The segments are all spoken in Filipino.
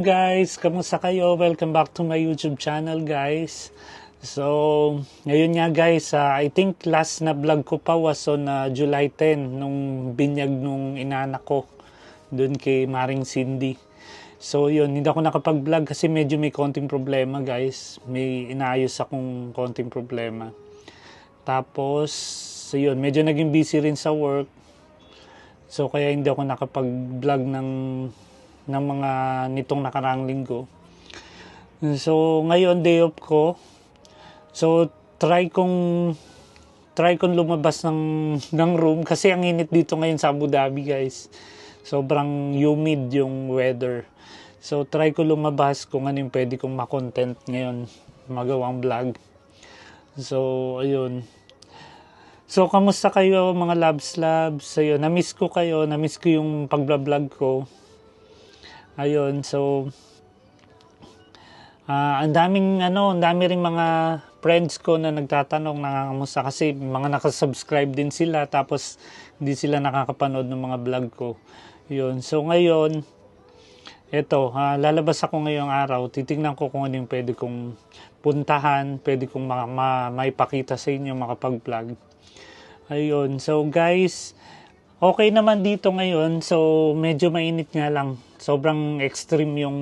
guys, kamusta kayo? Welcome back to my YouTube channel guys. So, ngayon nga guys, I think last na vlog ko pa was on July 10 nung binyag nung inanak ko dun kay Maring Cindy. So yun, hindi ako nakapag-vlog kasi medyo may konting problema guys. May inaayos akong konting problema. Tapos, so yun, medyo naging busy rin sa work. So kaya hindi ako nakapag-vlog ng mga nitong nakaraang linggo. So ngayon day off ko. So try kong lumabas ng room kasi ang init dito ngayon sa Abu Dhabi guys. Sobrang humid yung weather. So try ko lumabas kung ano yung pwede kong ma-content ngayon, magawang vlog. So ayun. So kamusta kayo mga labs? Ayun, na-miss ko kayo, na-miss ko yung pag-vlog ko. Ayun, so ang dami ring mga friends ko na nagtatanong kamusta kasi mga nakasubscribe din sila tapos hindi sila nakakapanood ng mga vlog ko. Yun. So ngayon, eto, lalabas ako ngayong araw. Titingnan ko kung ano yung pwede kong puntahan, pwede kong maipakita sa inyo, makapag-vlog. Ayun. So guys, okay naman dito ngayon. So medyo mainit nga lang. Sobrang extreme yung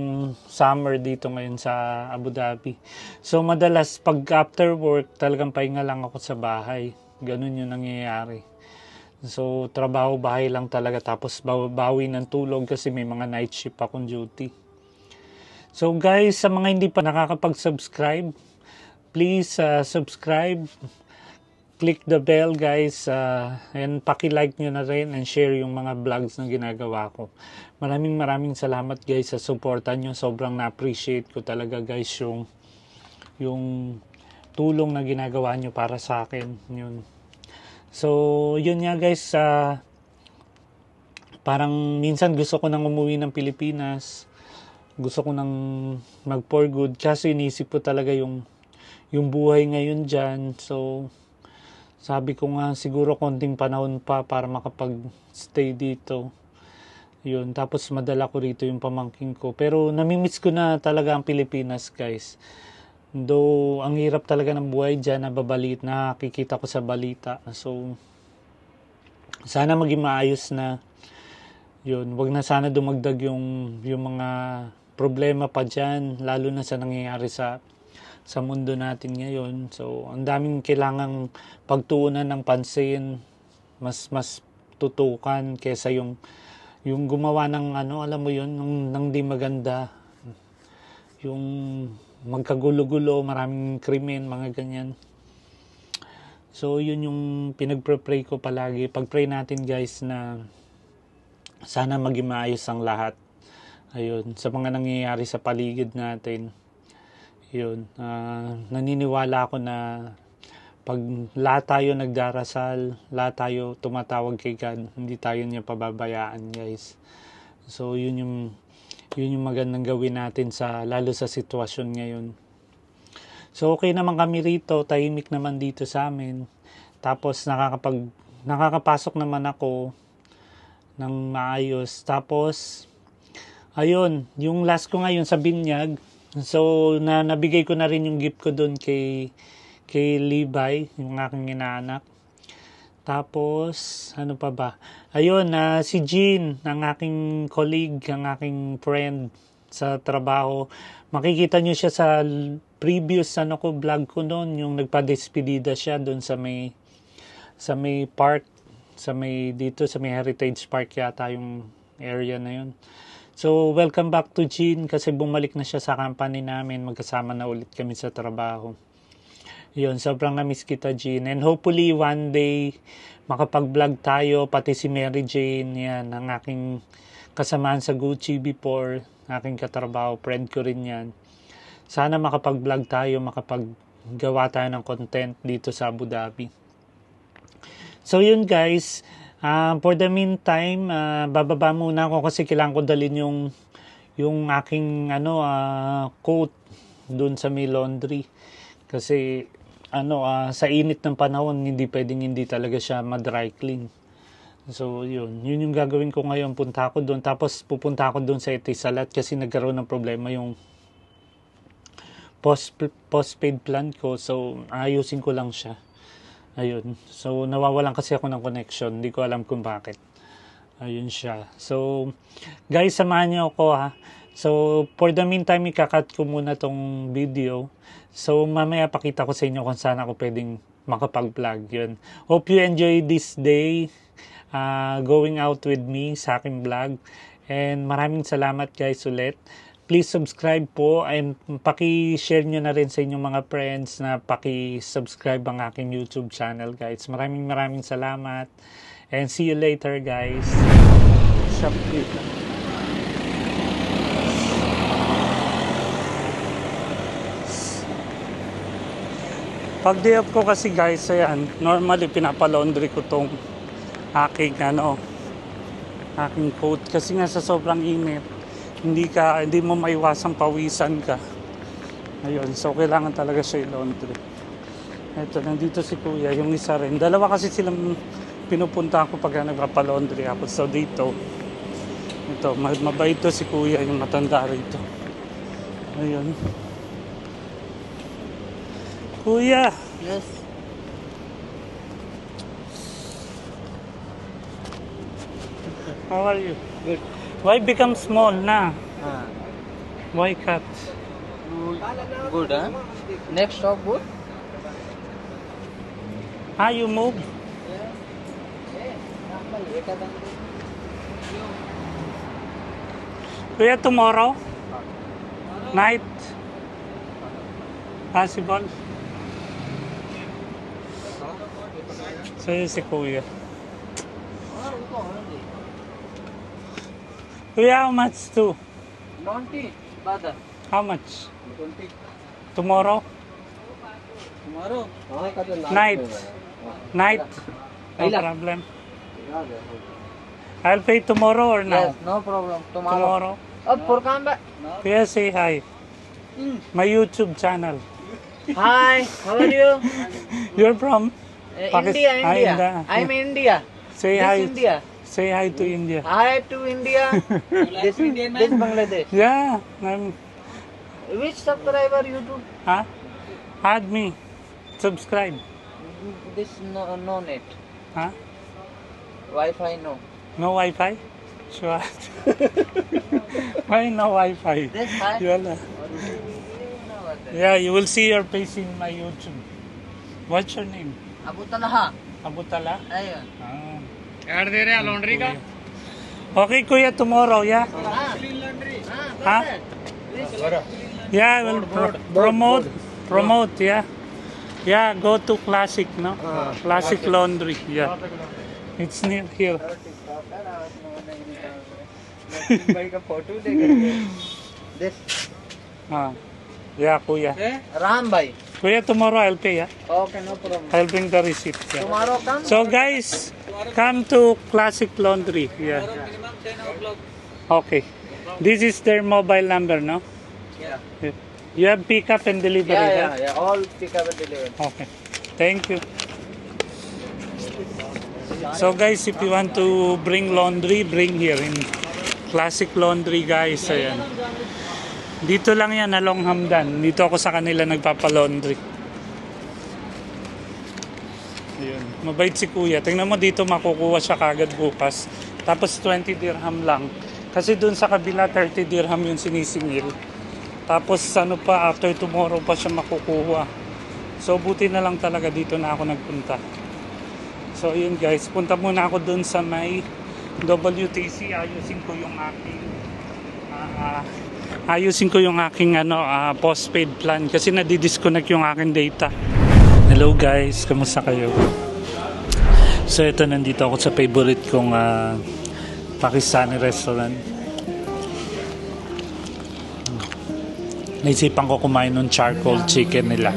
summer dito ngayon sa Abu Dhabi. So madalas pag after work, talagang pahinga lang ako sa bahay. Ganun yung nangyayari. So trabaho bahay lang talaga tapos bawi ng tulog kasi may mga night shift akong duty. So guys, sa mga hindi pa nakakapag-subscribe, please subscribe. Click the bell guys and paki-like nyo na rin and share yung mga vlogs na ginagawa ko. Maraming salamat guys sa suporta nyo. Sobrang na-appreciate ko talaga guys yung tulong na ginagawa nyo para sa akin. Yun. So yun nga guys, parang minsan gusto ko nang umuwi ng Pilipinas. Gusto ko nang mag for good kasi inisip ko talaga yung buhay ngayon dyan. So sabi ko nga siguro konting panahon pa para makapag-stay dito. Yun, tapos madala ko rito yung pamangkin ko. Pero namimiss ko na talaga ang Pilipinas guys. Though ang hirap talaga ng buhay dyan, nakikita ko sa balita. So sana maging maayos na. Yun, wag na sana dumagdag yung mga problema pa dyan, lalo na sa nangyayari sa mundo natin ngayon. So ang daming kailangang pagtuunan ng pansin, mas tutukan kaysa yung gumawa ng alam mo yun, ng di maganda, yung magkagulo-gulo, maraming krimen, mga ganyan. So yun yung pinagpre-pray ko palagi. Pag-pray natin guys na sana maging maayos ang lahat. Ayun, sa mga nangyayari sa paligid natin. Yun, naniniwala ako na pag lahat tayo nagdarasal, lahat tayo tumatawag kay God, hindi tayo niya pababayaan guys. So yun yung magandang gawin natin lalo sa sitwasyon ngayon. So okay naman kami rito, tahimik naman dito sa amin. Tapos nakakapasok naman ako ng maayos. Tapos ayun, yung last ko ngayon sa binyag. So nabigay ko na rin yung gift ko doon kay Levi, yung aking inaanak. Tapos ano pa ba? Ayun, si Jean, ang aking colleague, ang aking friend sa trabaho. Makikita niyo siya sa previous vlog ko noon, yung nagpa-despedida siya doon sa may park, dito sa may Heritage Park yata yung area na yun. So welcome back to Jean kasi bumalik na siya sa company namin, magkasama na ulit kami sa trabaho. Yun, sobrang na-miss kita Jean, and hopefully one day makapag-vlog tayo, pati si Mary Jane, yan, ang aking kasamaan sa Gucci before, aking katrabaho, friend ko rin yan. Sana makapag-vlog tayo, makapaggawa tayo ng content dito sa Abu Dhabi. So yun guys, for the meantime, bababa muna ako kasi kailangan ko dalhin yung aking coat doon sa may laundry. Kasi sa init ng panahon, hindi pwedeng hindi talaga siya ma-dry clean. So, yun yung gagawin ko ngayon. Punta ako doon. Tapos, pupunta ako doon sa Etisalat kasi nagkaroon ng problema yung postpaid plan ko. So, ayusin ko lang siya. Ayun. So, nawawalan kasi ako ng connection. Hindi ko alam kung bakit. Ayun siya. So, guys, samahan niyo ako ha. So, for the meantime, ikakat ko muna tong video. So, mamaya pakita ko sa inyo kung saan ako pwedeng makapag-vlog. Yun. Hope you enjoy this day. Going out with me sa aking vlog. And maraming salamat guys ulit. Please subscribe po and paki-share nyo na rin sa inyong mga friends na paki-subscribe ang aking YouTube channel guys. Maraming salamat. And see you later guys. Shop dito. Pag day off ko kasi guys, ayan, normally pinapalaundry ko tong aking aking coat kasi nga sa sobrang init hindi mo maiwasang pawisan ka. Ayun, so kailangan talaga siya i-laundry. Eto, nandito si kuya, yung isa rin, dalawa kasi silang pinupunta ko pag nagpapalaundry ako. So dito, ito, mabait to si kuya, yung matanda rito. Ayun, kuya. Yes. How are you? Good. Why become small na? Why cut? Good, huh? Next stop, good? You move? Kuya, tomorrow? Night? Possible? So yun si kuya. Kuya, how much too? 20, brother. How much? 20. Tomorrow? Tomorrow? Night? Night? No problem. I'll pay tomorrow or now? Yes, no problem. Tomorrow? For come back. Kuya, say hi. My YouTube channel. Hi, how are you? You're from? India. India. I'm India. Say This hi. India. Say hi to India. Hi to India. This Bangladesh. Yeah, I'm. Which subscriber you do? Huh? Add me. Subscribe. This no net. Huh? Wi-Fi no. No Wi-Fi? Sure. Why no Wi-Fi? This hi. Wala. Yeah, you will see your face in my YouTube. What's your name? Abu Talha. Abu Tala? Ayun. Add दे रहे laundry का? Okay, kuya, tomorrow, yeah? Huh? Yeah, we'll promote, yeah. Yeah, go to Classic, no? Classic Laundry, yeah. It's near here. This Yeah, kuya. Ram bhai. Kuya, tomorrow I'll pay, yeah? Okay, no problem. I'll bring the receipt, yeah. Tomorrow come. So guys, come to Classic Laundry, yeah. Okay. This is their mobile number, no? Yeah. You have pick-up and delivery, right? Yeah. All pick up and deliver. Okay. Thank you. So guys, if you want to bring laundry, bring here in Classic Laundry, guys. Ayan. Dito lang yan, Along Hamdan. Dito ako sa kanila nagpapalaundry. Ayun. Mabait si kuya. Tingnan mo dito, makukuha siya kagad bukas. Tapos 20 dirham lang. Kasi dun sa kabila, 30 dirham yung sinisingil. Tapos ano pa, after tomorrow pa siya makukuha. So buti na lang talaga dito na ako nagpunta. So yun guys, punta muna ako dun sa may WTC. Ayusin ko yung aking postpaid plan kasi nadi-disconnect yung aking data. Hello guys, kamusta kayo? So ito, nandito ako sa favorite kong Pakistani restaurant. Naisipan ko kumain ng charcoal chicken nila.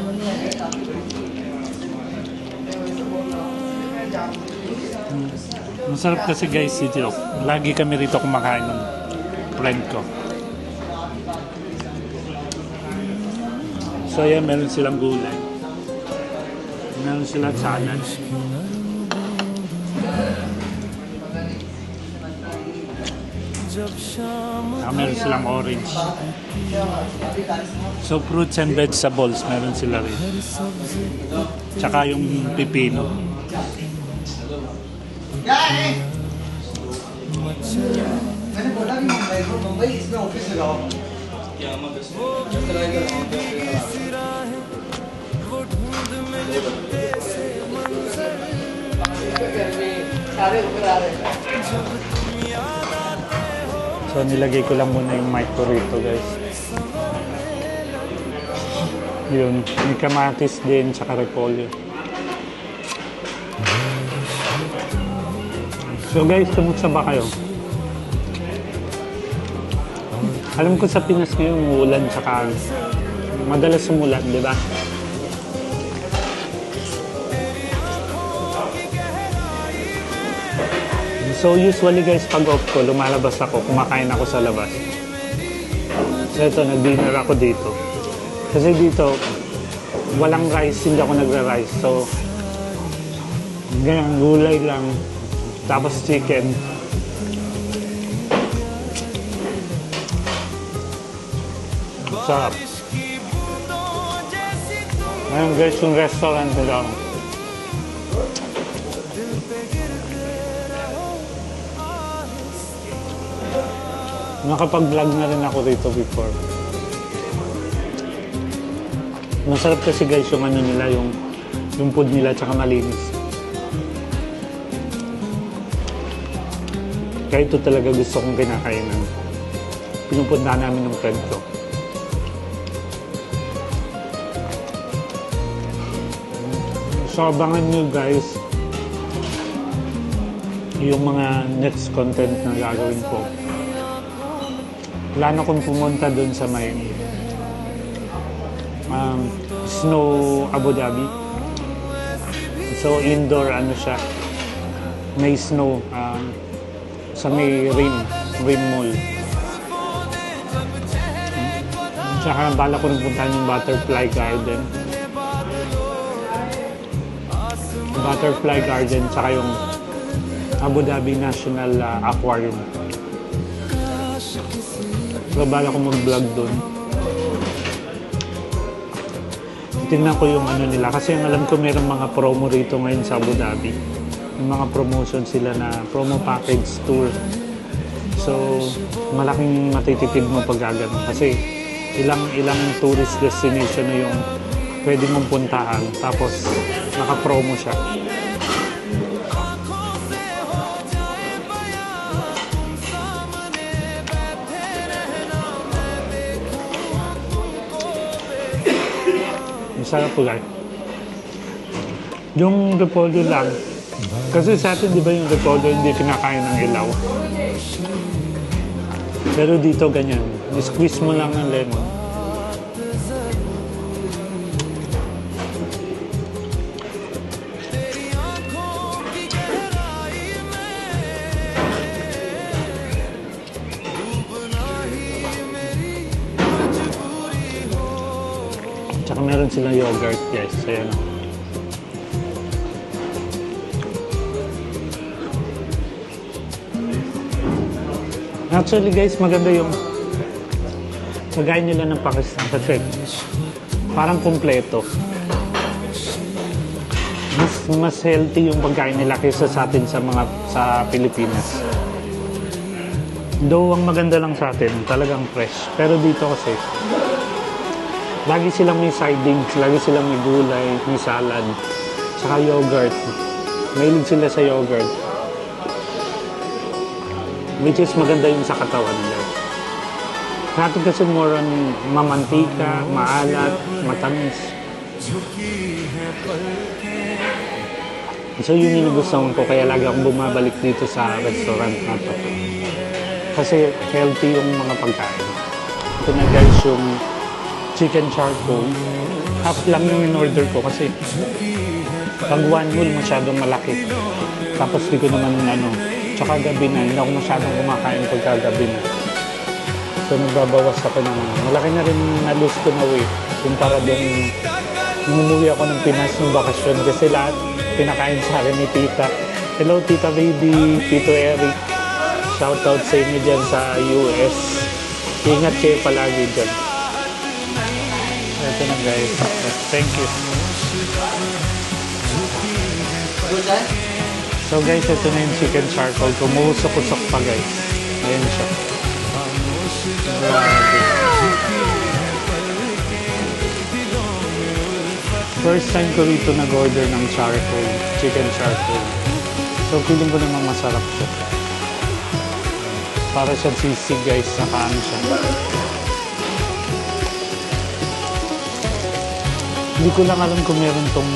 Masarap kasi guys dito. Lagi kami rito kumakain ng friend ko. So ayan, meron silang gulay. Meron silang salad. Meron silang orange. So fruits and vegetables meron sila rin. Tsaka yung pipino. So nilagay ko lang muna yung mic ko rito, guys. Yun, may kamatis din, tsaka repolyo. So guys, kumusta ba kayo? Alam ko sa Pinas ngayon, umuulan, tsaka madalas umulan, di ba? So usually guys, pag off ko, lumalabas ako, kumakain ako sa labas. So ito, nag-dinner ako dito. Kasi dito, walang rice, hindi ako nagra-rice. So, ganyan, gulay lang. Tapos chicken. Sarap. Ngayon guys, yung restaurant nila. Nakapag-vlog na rin ako dito before. Masarap kasi guys yung ano nila, yung food nila, tsaka malinis. Kaya ito talaga gusto kong kinakainan. Pinupunta namin ng friend ko. So abangan nyo guys yung mga next content na gagawin ko. Plano kong pumunta dun sa may Snow Abu Dhabi. So indoor ano siya, may snow sa may Rim Mall. Tsaka bala ko rin puntahan yung Butterfly Garden, tsaka yung Abu Dhabi National Aquarium. So, bala ko mag-vlog doon. Tingnan ko yung ano nila. Kasi yung alam ko mayroong mga promo rito ngayon sa Abu Dhabi. Yung mga promotion sila na promo package tour. So, malaking matitipid mo pag gagano. Kasi ilang tourist destination na yung pwede mong puntahan. Tapos, naka-promo siya. Masarap po guys. Yung repolyo lang. Kasi sa atin, di ba yung repolyo hindi kinakain ng ilaw? Pero dito ganyan. I-squeeze mo lang ng lemon. Tsaka meron silang yogurt guys. Ayan. Actually guys, maganda yung pagkain nila ng Pakistan kasi parang kumpleto. Mas healthy yung pagkain nila kaysa sa atin sa Pilipinas. Though ang maganda lang sa atin, talagang fresh. Pero dito kasi lagi silang may sidings, lagi silang may gulay, may salad, saka yogurt. Mahilig sila sa yogurt. Which is maganda yung sa katawan nila. Sa atin kasi more on mamantika, maalat, matamis. So yun yung gusto ko, kaya lagi akong bumabalik dito sa restaurant na to. Kasi healthy yung mga pagkain. Ito na guys yung chicken charcoal. Half lang yung in-order ko kasi pag one bowl masyadong malaki. Tapos di ko naman tsaka gabi na, hindi ako masyadong kumakain pagkagabi na. So nagbabawas ako ng malaki na rin na-lose ko na weight. Kumpara doon, umuwi ako ng Pinas ng bakasyon kasi lahat pinakain sa akin ni Tita. Hello Tita Baby, Tito Eric. shoutout sa inyo dyan sa US. Ingat kayo palagi dyan. Ito na guys. Thank you. So guys, ito na yung chicken charcoal. Kumuusok-usok pa guys. Ayan siya. Grabe. First time ko rito nag-order ng charcoal. Chicken charcoal. So feeling ko naman masarap siya. Para siyang sisig guys. Nakaano siya. Hindi ko lang alam kung meron tong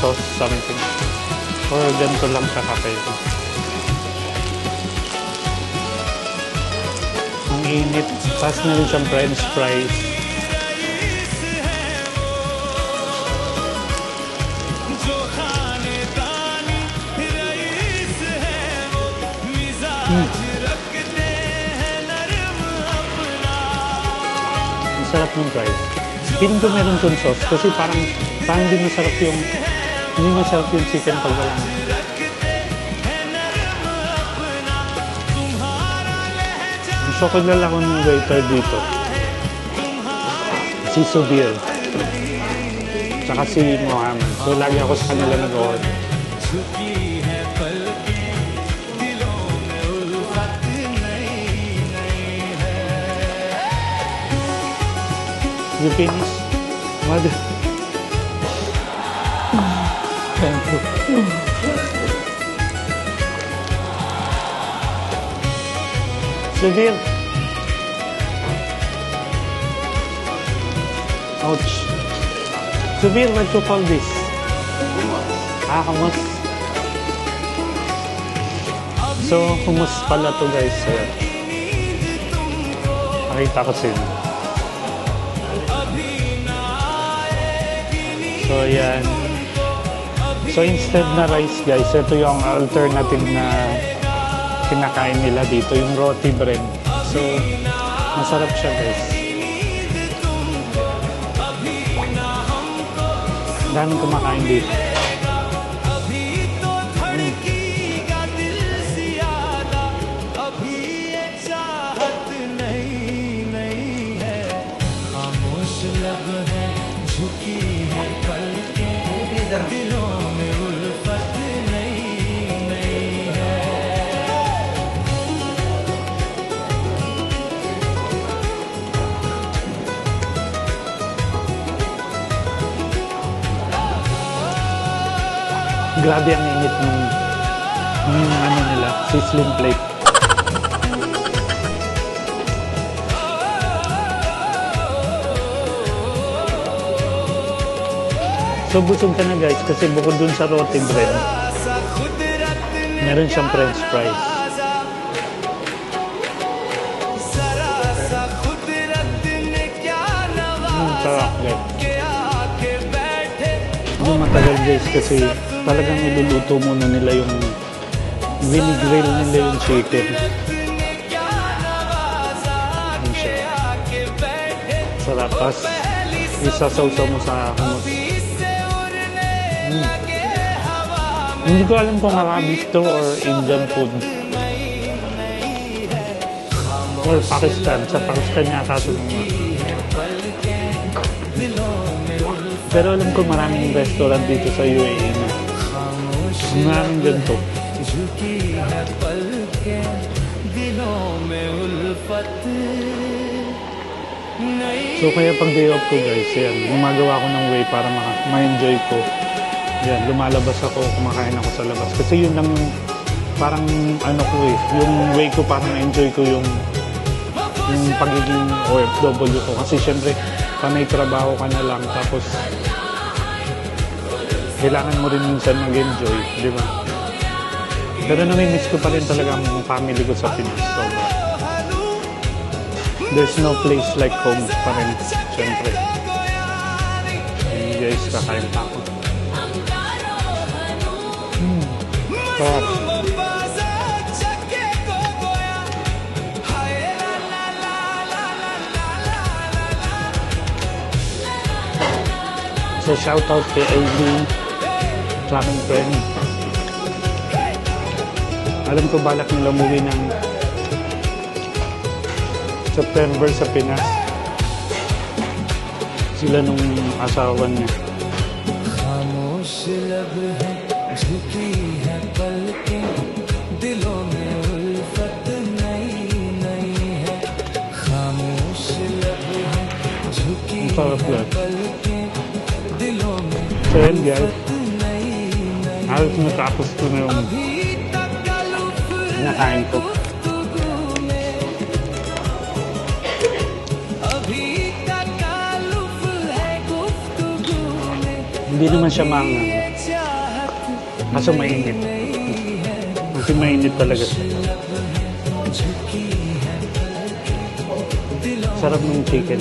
sauce something. Or ganito lang siya kapero. Ang init. Tapos na rin siyang french fries. Ang sarap ng fries. Feeling ko meron tong sauce kasi parang hindi masarap yung chicken pag wala. So kilala ko ng waiter dito. Si Subir. Tsaka si Mohammed. So lagi ako sa kanila nag-order. You finish? Mother. Thank you. Subir. Ouch. Subir, what you call this? Hummus. So, hummus pala to guys. Ayan. Nakita ko sila. So, ayan. So, instead na rice guys, ito yung alternative na kinakain nila dito, yung roti bread. So, masarap siya guys. Daming kumakain dito. Grabe ang init ng ano nila, sizzling plate. So busog ka na guys kasi bukod dun sa roti bread, meron siyang french fries. Sarap guys. Hindi matagal guys kasi talagang niluluto muna nila yung vinigrill nila yung chicken. Ayan siya. Sarap. Tapos isasawsaw mo sa hummus. Hindi ko alam kung Arabic to or Indian food. Or Pakistan. Sa Pakistan yata ito. Pero alam ko maraming restaurant dito sa UAE na maraming ganito. So kaya pag day off ko guys, yan, gumagawa ko ng way para ma-enjoy ko. Yan, lumalabas ako, kumakain ako sa labas. Kasi yun lang yung parang ano ko yung way ko para ma-enjoy ko yung pagiging OFW ko. Kasi syempre, panay trabaho ka na lang, tapos kailangan mo rin minsan mag-enjoy, di ba? Pero namimiss ko pa rin talaga ang family ko sa Pinas. So, there's no place like home pa rin, syempre. Hey guys, kakain pa ako. Sarap. So shout out kay Aileen, sa aking friend. Alam ko balak nila umuwi ng September sa Pinas. Sila nung asawa niya. खामोश लब है झुकी है पलकें दिलों में उल्फत नई नई है खामोश लब है झुकी है पलकें दिलों में So yun guys, उल्फत नई नई halos natapos ko na yung अभी तक का लुत्फ है nakain ko. गुफ्तगू में अभी तक का लुत्फ है गुफ्तगू में Hindi naman siya maangang. चाहत Kaso mainit. Kasi mainit talaga siya. Sarap ng chicken.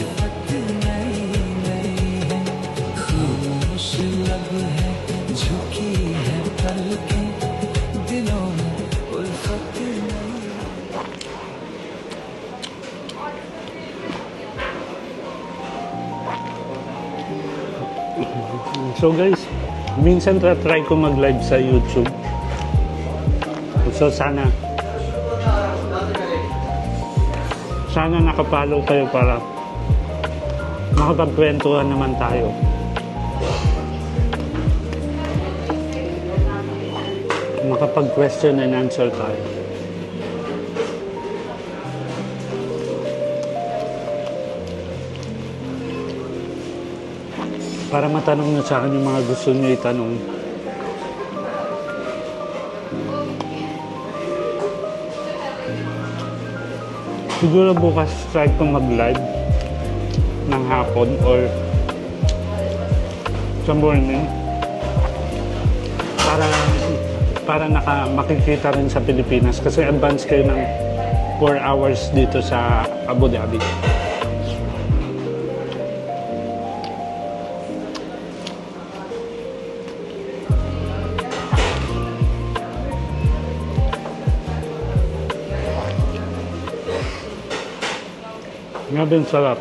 So guys, minsan try ko mag-live sa YouTube. So sana nakapollow kayo para makapagkwentuhan naman tayo. Makapag-question and answer tayo. Para matanong nyo sa akin yung mga gusto nyo itanong. Siguro bukas try ko mag-live ng hapon or sa morning para makikita rin sa Pilipinas kasi advance kayo ng 4 hours dito sa Abu Dhabi. Grabe ang sarap.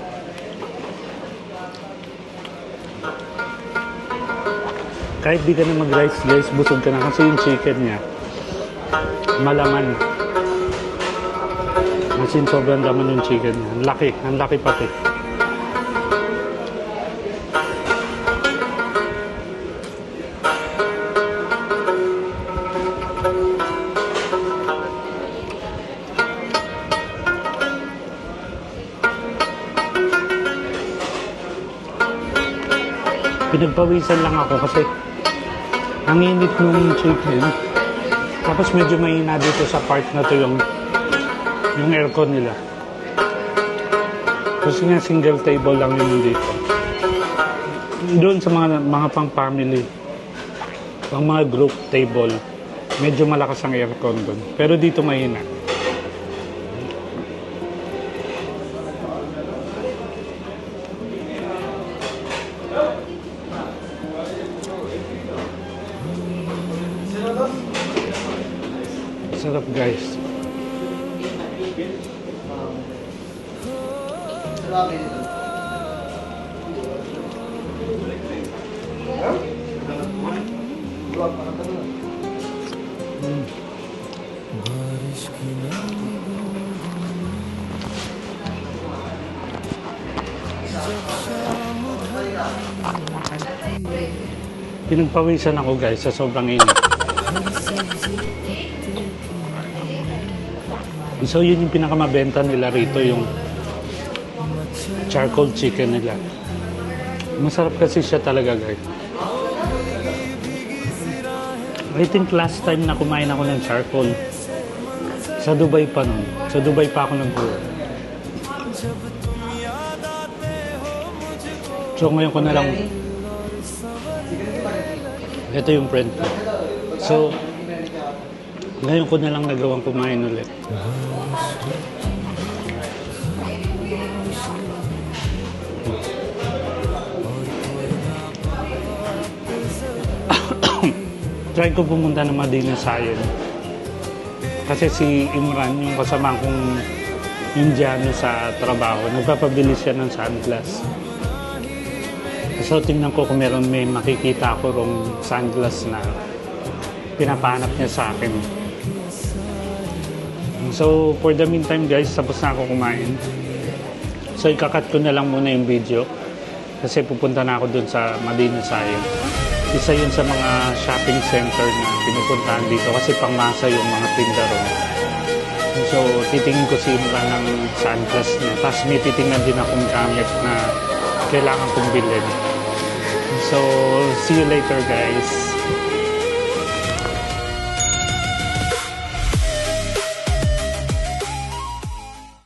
Kahit di ka na mag-rice guys, busog ka na kasi yung chicken niya malaman. As in, sobrang laman yung chicken niya. Ang laki pati. Pinagpawisan lang ako kasi ang init nung chicken. Tapos medyo mahina dito sa part na to yung aircon nila. Kasi nga single table lang yun dito. Doon sa mga pang family, pang mga group table, medyo malakas ang aircon doon. Pero dito mahina. Sarap guys. Pinagpawisan ako guys sa sobrang init. So yun yung pinakamabenta nila rito, yung charcoal chicken nila. Masarap kasi siya talaga guys. I think last time na kumain ako ng charcoal sa Dubai pa nun. Sa Dubai pa ako nag-work. So ngayon ko na lang, ito yung friend ko. So ngayon ko na lang nagawang kumain ulit. Try ko pumunta ng Madinah Sayen. Kasi si Imran, yung kasama kong Indiano sa trabaho, nagpapabili siya ng sunglass. So tingnan ko kung may makikita ako rong sunglass na pinapahanap niya sa akin. So, for the meantime guys, tapos na ako kumain. So, ikakat ko na lang muna yung video. Kasi pupunta na ako dun sa Medina Sayo. Isa yun sa mga shopping center na pinupuntahan dito kasi pangmasa yung mga tinda ron. So, titingin ko simula ng sunglass niya. Tapos may titingnan din akong gamit na kailangan kong bilhin. So, see you later guys.